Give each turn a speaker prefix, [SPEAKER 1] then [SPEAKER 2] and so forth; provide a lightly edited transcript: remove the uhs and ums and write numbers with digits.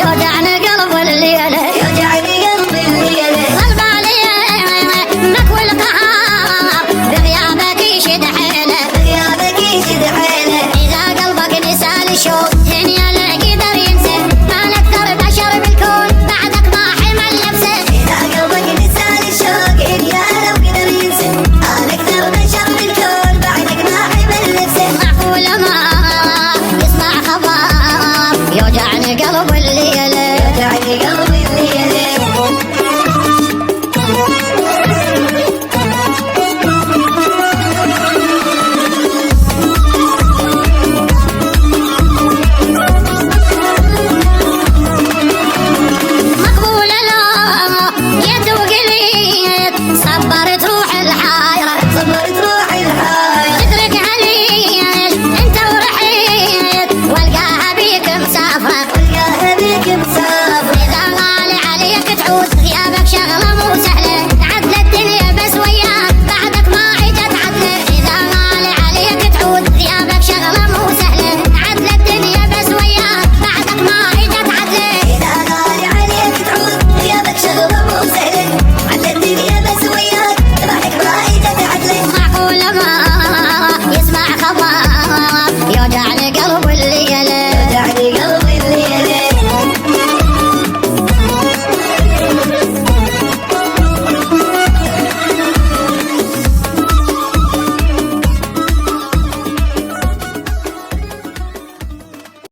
[SPEAKER 1] يوجعني قلب الليلة يوجعني قلب الليلة قلب علي مكوي القهار بغيابك يشد حيله بغيابك يشد حيله إذا قلبك نسى الشوق دنيا لا قدر ينسى ما نكثر بشر بالكون بعدك ما حمل نفسه إذا قلبك نسى الشوق دنيا لو قدر ينسى ما نكثر بشر بالكون بعدك ما حمل نفسه معقول ما يسمع خبر يوجعني قلب اللي